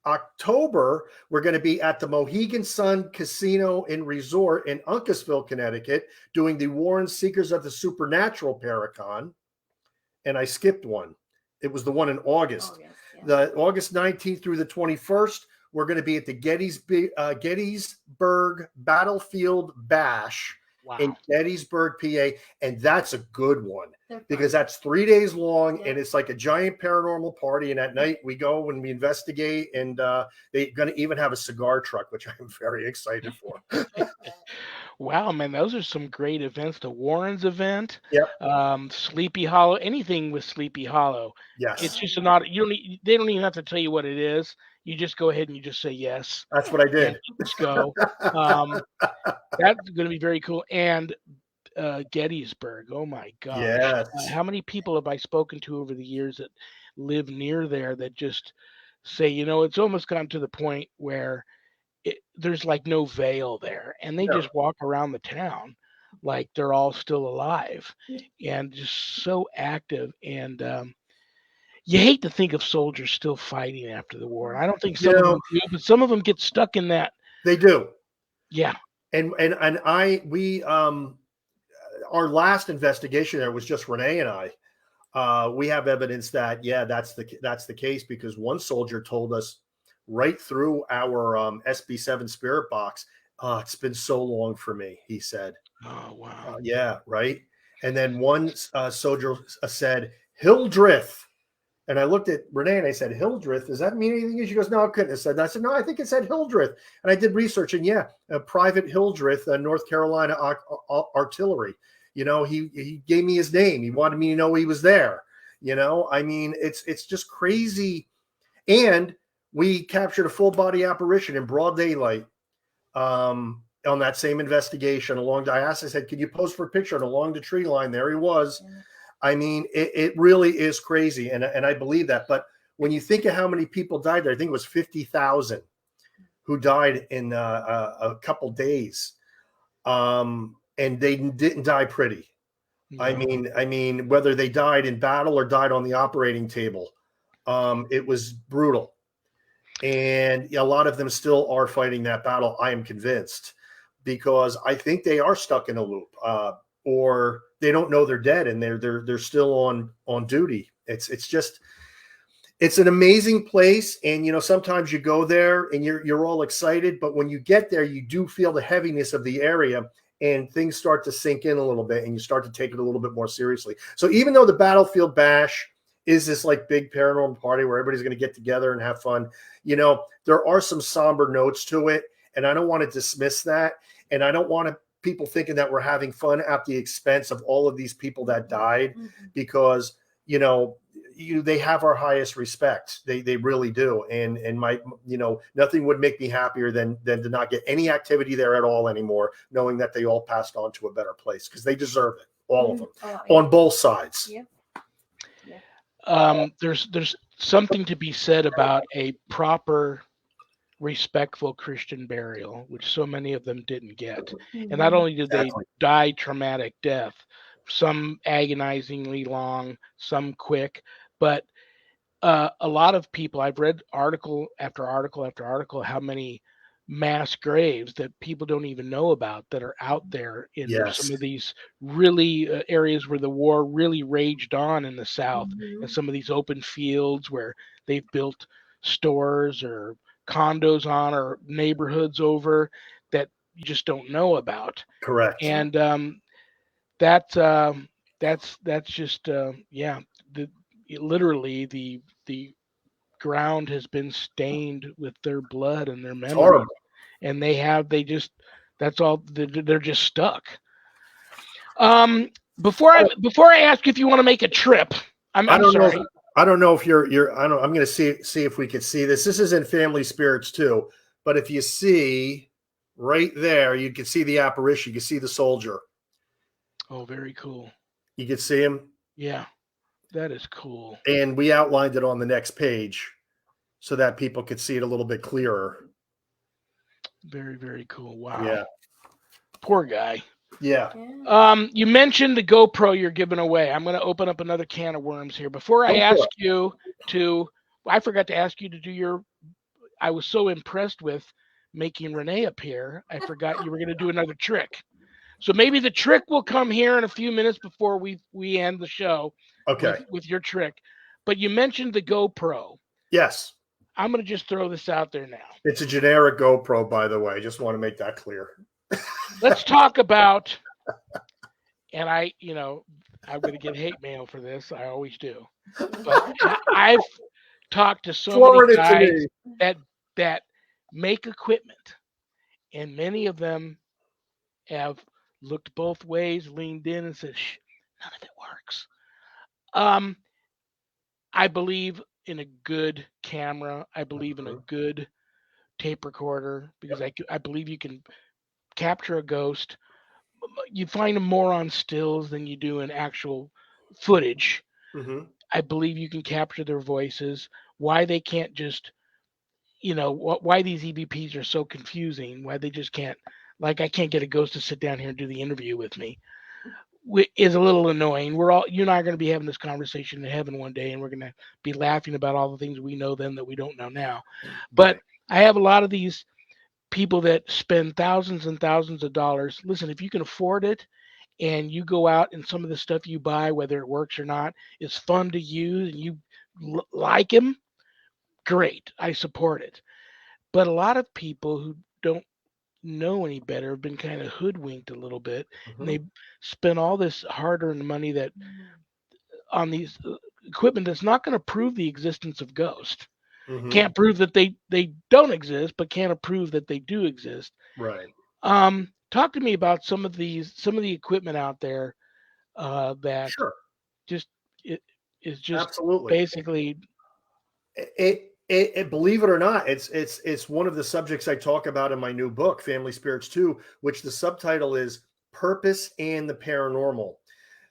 October, we're going to be at the Mohegan Sun Casino and Resort in Uncasville, Connecticut, doing the Warren Seekers of the Supernatural Paracon. And I skipped one. It was the one in August. Yeah. The August 19th through the 21st, we're going to be at the Gettysburg Battlefield Bash in Gettysburg, PA. And that's a good one because that's 3 days long and it's like a giant paranormal party. And at night we go and we investigate, and they're going to even have a cigar truck, which I'm very excited for. Wow, man, those are some great events. The Warrens event, Yep. Sleepy Hollow, anything with Sleepy Hollow. It's Yes. just an odd. They don't even have to tell you what it is. You just go ahead and you just say yes, That's what I and did. just go. Um, that's going to be very cool. And Gettysburg, oh my gosh, Yes. how many people have I spoken to over the years that live near there that just say, it's almost gotten to the point where there's like no veil there, and they No. just walk around the town like they're all still alive and just so active. And you hate to think of soldiers still fighting after the war. And I don't think You some of know, them do, but some of them get stuck in that. they do. Yeah. And we our last investigation there was just Renee and I. We have evidence that that's the case, because one soldier told us right through our SB7 spirit box, it's been so long for me, he said. Oh wow. Yeah, right. And then one soldier said Hildreth. And I looked at Renee and I said, Hildreth, does that mean anything? She goes, no, it couldn't have said that. I said, no, I think it said Hildreth. And I did research, and Private Hildreth, North Carolina Artillery. He gave me his name. He wanted me to know he was there. I mean, it's just crazy. And we captured a full body apparition in broad daylight on that same investigation. I asked, I said, can you pose for a picture? And along the tree line, there he was. Yeah. I mean, it really is crazy. And I believe that. But when you think of how many people died there, I think it was 50,000 who died in a couple days. And they didn't die pretty. No. I mean, whether they died in battle or died on the operating table, it was brutal. And a lot of them still are fighting that battle, I am convinced, because I think they are stuck in a loop, or they don't know they're dead and they're still on duty. It's an amazing place. And sometimes you go there and you're all excited, but when you get there, you do feel the heaviness of the area, and things start to sink in a little bit, and you start to take it a little bit more seriously. So even though the Battlefield Bash is this like big paranormal party where everybody's going to get together and have fun, there are some somber notes to it, and I don't want to dismiss that. And I don't want people thinking that we're having fun at the expense of all of these people that died, because, they have our highest respect. They really do. And nothing would make me happier than to not get any activity there at all anymore, knowing that they all passed on to a better place, because they deserve it. All of them, on both sides. Yeah. There's something to be said about a proper, respectful Christian burial, which so many of them didn't get. And not only did they die traumatic death, some agonizingly long, some quick, but a lot of people, I've read article after article after article, how many mass graves that people don't even know about that are out there in some of these really areas where the war really raged on in the South, and some of these open fields where they've built stores or condos on, or neighborhoods over, that you just don't know about. Correct. And that's just literally the ground has been stained with their blood and their memory, and that's all, they're just stuck. Before I ask if you want to make a trip, I'm sorry. I don't know if I'm going to see if we can see this. This is in Family Spirits too, but if you see right there, you can see the apparition. You can see the soldier. Oh, very cool. You can see him. Yeah, that is cool. And we outlined it on the next page so that people could see it a little bit clearer. Very, very cool. Wow. Yeah. Poor guy. Yeah. You mentioned the GoPro you're giving away. I'm going to open up another can of worms here. Before I ask you I forgot to ask you to do I was so impressed with making Renee appear, I forgot you were going to do another trick. So maybe the trick will come here in a few minutes before we end the show. Okay. With your trick. But you mentioned the GoPro. Yes. I'm going to just throw this out there now. It's a generic GoPro, by the way. I just want to make that clear. Let's talk about, and I'm going to get hate mail for this. I always do. But I've talked to so many guys that make equipment, and many of them have looked both ways, leaned in, and said, "Shh, none of it works." Um, I believe in a good camera. I believe in a Mhm. good tape recorder because Yep. I believe you can capture a ghost. You find them more on stills than you do in actual footage. Mhm. I believe you can capture their voices. Why they can't just, why these EVPs are so confusing, why they just can't, like, I can't get a ghost to sit down here and do the interview with me, is a little annoying. You and I are going to be having this conversation in heaven one day, and we're going to be laughing about all the things we know then that we don't know now. But Right. I have a lot of these people that spend thousands and thousands of dollars. Listen, if you can afford it and you go out and some of the stuff you buy, whether it works or not, is fun to use and you like them, great. I support it. But a lot of people who don't know any better have been kind of hoodwinked a little bit, and Mhm. they spend all this hard-earned money that on these equipment that's not going to prove the existence of ghosts. Mhm. Can't prove that they don't exist, but can't prove that they do exist. Right. Talk to me about some of the equipment out there that Sure. just it is just Absolutely. basically. Believe it or not, it's one of the subjects I talk about in my new book, Family Spirits 2, which the subtitle is Purpose and the Paranormal,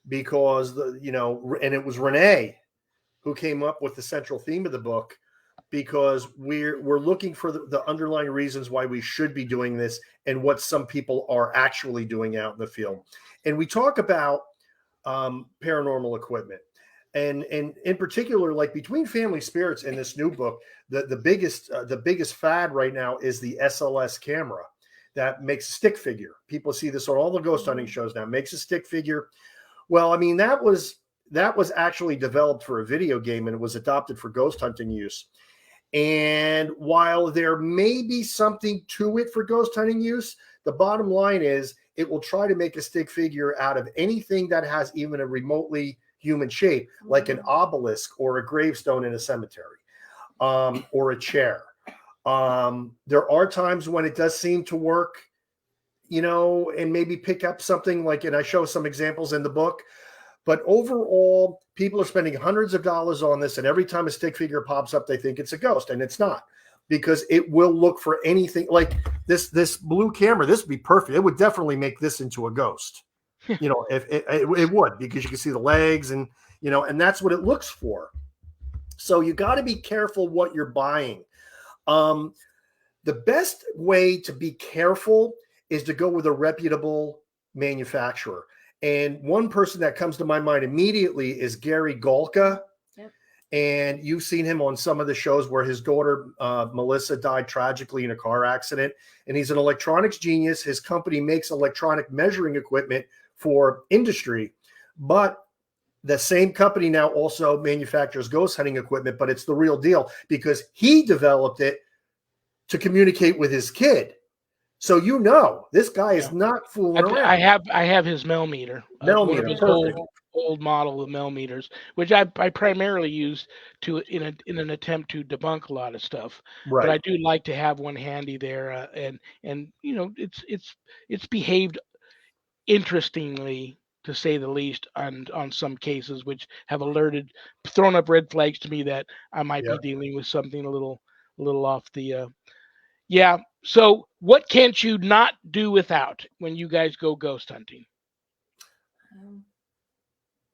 because and it was Renee who came up with the central theme of the book, because we're looking for the underlying reasons why we should be doing this and what some people are actually doing out in the field. And we talk about paranormal equipment. And in particular, like between Family Spirits and this new book, the biggest fad right now is the SLS camera that makes a stick figure. People see this on all the ghost hunting shows now. Makes a stick figure. Well, I mean, that was actually developed for a video game, and it was adopted for ghost hunting use. And while there may be something to it for ghost hunting use, the bottom line is it will try to make a stick figure out of anything that has even a remotely human shape, like an obelisk or a gravestone in a cemetery, or a chair. There are times when it does seem to work, and maybe pick up something like, and I show some examples in the book. But overall, people are spending hundreds of dollars on this, and every time a stick figure pops up, they think it's a ghost, and it's not, because it will look for anything. Like this blue camera, this would be perfect. It would definitely make this into a ghost. If it would, because you can see the legs, and that's what it looks for. So you got to be careful what you're buying. Um, the best way to be careful is to go with a reputable manufacturer. And one person that comes to my mind immediately is Gary Golka. Yep. And you've seen him on some of the shows where his daughter, Melissa, died tragically in a car accident. And he's an electronics genius. His company makes electronic measuring equipment for industry. But the same company now also manufactures ghost hunting equipment, but it's the real deal because he developed it to communicate with his kid. So this guy Yeah. is not fooling I around. have his Mel meter, Mel one of meter, his perfect. old model of Mel meters, which I primarily use in an attempt to debunk a lot of stuff. But Right. I do like to have one handy there, and it's behaved interestingly, to say the least, on some cases, which have thrown up red flags to me that I might Yeah. be dealing with something a little off the. Yeah. So, what can't you not do without when you guys go ghost hunting?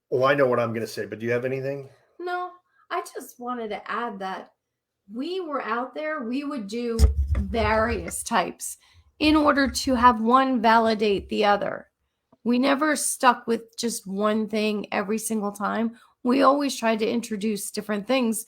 Well, I know what I'm going to say, but do you have anything? No, I just wanted to add that we were out there, we would do various types in order to have one validate the other. We never stuck with just one thing every single time. We always tried to introduce different things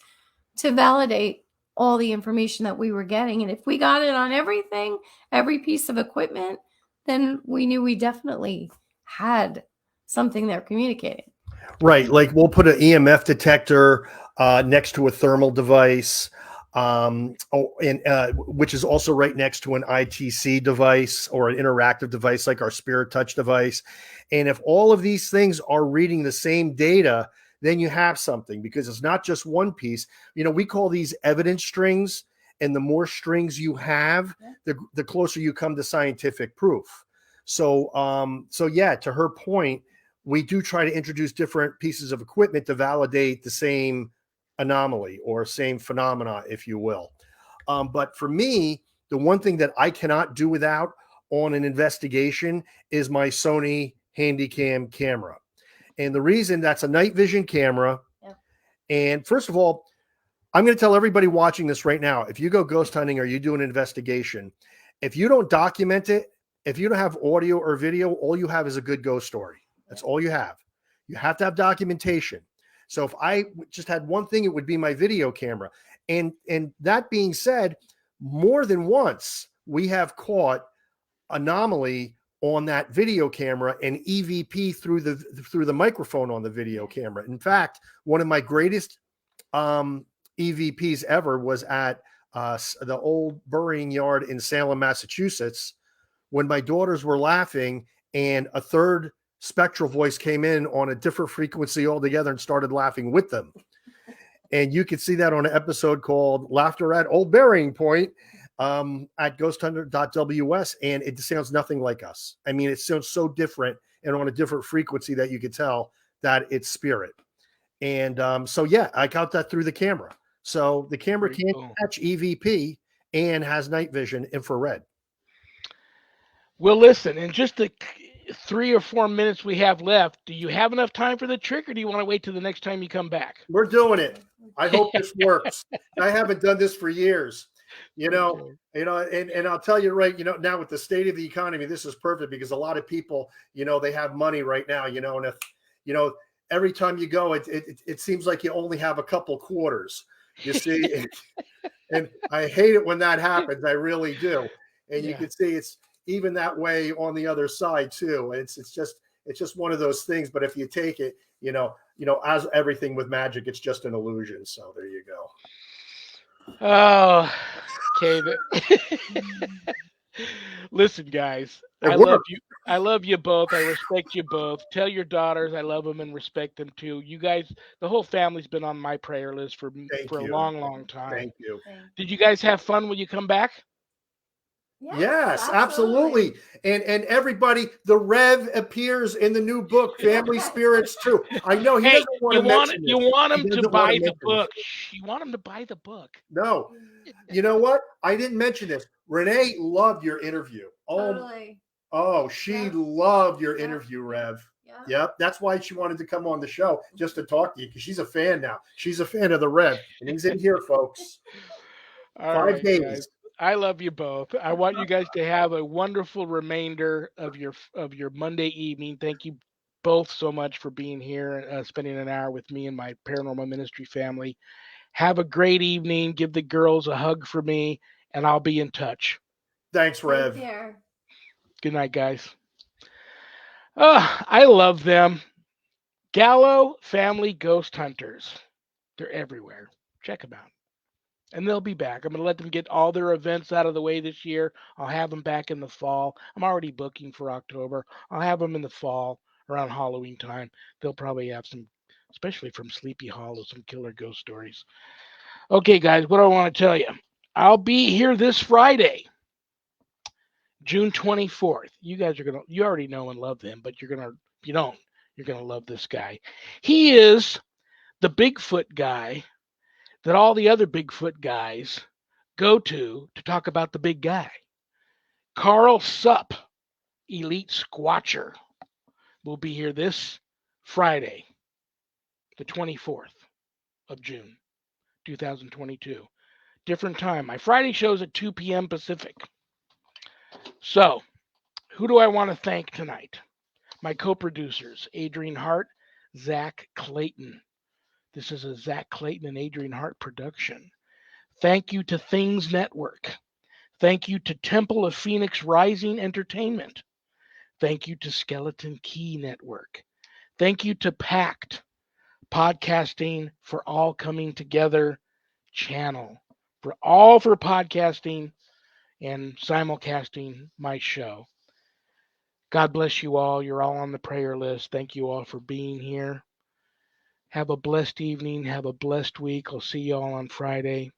to validate all the information that we were getting. And if we got it on everything, every piece of equipment, then we knew we definitely had something they're communicating. Right. Like we'll put an EMF detector next to a thermal device, which is also right next to an ITC device or an interactive device like our Spirit Touch device. And if all of these things are reading the same data, then you have something, because it's not just one piece. We call these evidence strings, and the more strings you have, the closer you come to scientific proof. So yeah, to her point, we do try to introduce different pieces of equipment to validate the same anomaly or same phenomena, if you will. But for me, the one thing that I cannot do without on an investigation is my Sony Handycam camera. And the reason, that's a night vision camera. Yeah. And first of all, I'm going to tell everybody watching this right now, if you go ghost hunting or you do an investigation, if you don't document it, if you don't have audio or video, all you have is a good ghost story. That's all you have. You have to have documentation. So if I just had one thing, it would be my video camera. And that being said, more than once, we have caught anomaly on that video camera and EVP through the microphone on the video camera. In fact, one of my greatest EVPs ever was at the old burying yard in Salem, Massachusetts, when my daughters were laughing and a third spectral voice came in on a different frequency altogether and started laughing with them. And you can see that on an episode called Laughter at Old Burying Point at GhostHunter.ws, and it sounds nothing like us. I mean, it sounds so different and on a different frequency that you could tell that it's spirit. And so, yeah, I got that through the camera. So the camera can catch EVP and has night vision infrared. Well, listen, in just the 3 or 4 minutes we have left, do you have enough time for the trick, or do you want to wait till the next time you come back? We're doing it. I hope this works. I haven't done this for years. And I'll tell you right, now with the state of the economy, this is perfect because a lot of people, they have money right now, and if, every time you go, it seems like you only have a couple quarters, you see, and I hate it when that happens. I really do. And you can see it's even that way on the other side too. It's just one of those things. But if you take it, as everything with magic, it's just an illusion. So there you go. Oh, okay. Listen, guys, I love you. I love you both. I respect you both. Tell your daughters I love them and respect them too. You guys, the whole family's been on my prayer list for a long, long time. Thank you. Did you guys have fun when you come back? Yes, absolutely. And everybody, the Rev appears in the new book, Family Spirits too. I know he doesn't want to mention you want him to buy the book. You want him to buy the book. No. You know what? I didn't mention this. Renee loved your interview. Totally. She loved your interview, Rev. Yep. That's why she wanted to come on the show, just to talk to you, because she's a fan now. She's a fan of the Rev. And he's in here, folks. All 5 days. Guys. I love you both. I want you guys to have a wonderful remainder of your Monday evening. Thank you both so much for being here, spending an hour with me and my paranormal ministry family. Have a great evening. Give the girls a hug for me, and I'll be in touch. Thanks, Rev. Good night, guys. I love them. Gallo Family Ghost Hunters. They're everywhere. Check them out. And they'll be back. I'm going to let them get all their events out of the way this year. I'll have them back in the fall. I'm already booking for October. I'll have them in the fall around Halloween time. They'll probably have some, especially from Sleepy Hollow, some killer ghost stories. Okay, guys, what do I want to tell you? I'll be here this Friday, June 24th. You guys you already know and love him, but if you don't, you're going to love this guy. He is the Bigfoot guy that all the other Bigfoot guys go to talk about the big guy. Carl Supp, Elite Squatcher, will be here this Friday, the 24th of June, 2022. Different time. My Friday show's at 2 p.m. Pacific. So, who do I want to thank tonight? My co-producers, Adrian Hart, Zach Clayton. This is a Zach Clayton and Adrian Hart production. Thank you to Things Network. Thank you to Temple of Phoenix Rising Entertainment. Thank you to Skeleton Key Network. Thank you to Pact, Podcasting for All Coming Together channel. For podcasting and simulcasting my show. God bless you all. You're all on the prayer list. Thank you all for being here. Have a blessed evening. Have a blessed week. I'll see you all on Friday.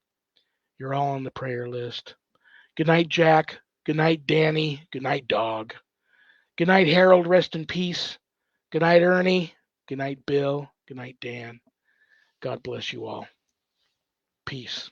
You're all on the prayer list. Good night, Jack. Good night, Danny. Good night, dog. Good night, Harold. Rest in peace. Good night, Ernie. Good night, Bill. Good night, Dan. God bless you all. Peace.